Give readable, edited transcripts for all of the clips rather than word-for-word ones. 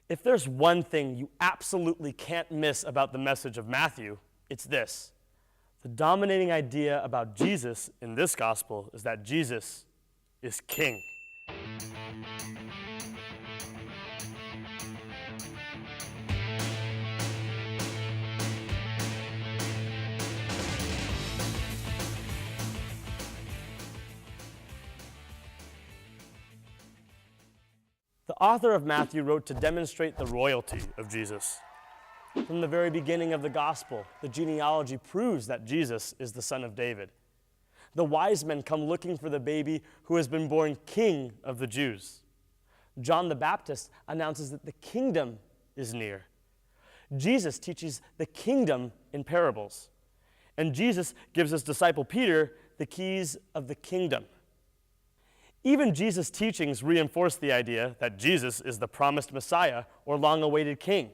If there's one thing you absolutely can't miss about the message of Matthew, it's this. The dominating idea about Jesus in this gospel is that Jesus is king. The author of Matthew wrote to demonstrate the royalty of Jesus. From the very beginning of the gospel, the genealogy proves that Jesus is the son of David. The wise men come looking for the baby who has been born king of the Jews. John the Baptist announces that the kingdom is near. Jesus teaches the kingdom in parables. And Jesus gives his disciple Peter the keys of the kingdom. Even Jesus' teachings reinforce the idea that Jesus is the promised Messiah or long-awaited king.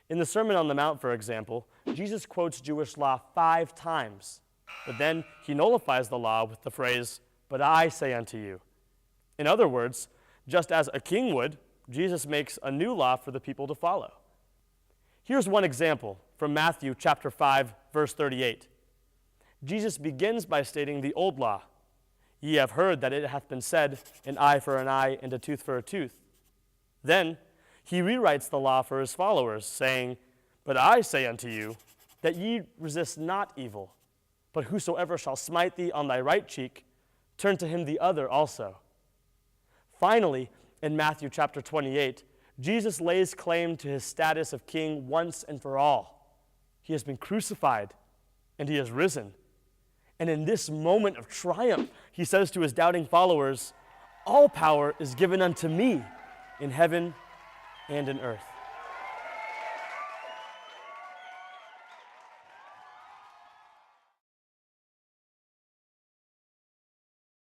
In the Sermon on the Mount, for example, Jesus quotes Jewish law 5 times, but then he nullifies the law with the phrase, "But I say unto you." In other words, just as a king would, Jesus makes a new law for the people to follow. Here's one example from Matthew chapter 5, verse 38. Jesus begins by stating the old law. Ye have heard that it hath been said, an eye for an eye and a tooth for a tooth. Then he rewrites the law for his followers, saying, But I say unto you, that ye resist not evil, but whosoever shall smite thee on thy right cheek, turn to him the other also. Finally, in Matthew chapter 28, Jesus lays claim to his status of king once and for all. He has been crucified, and he has risen. And in this moment of triumph, he says to his doubting followers, all power is given unto me in heaven and in earth.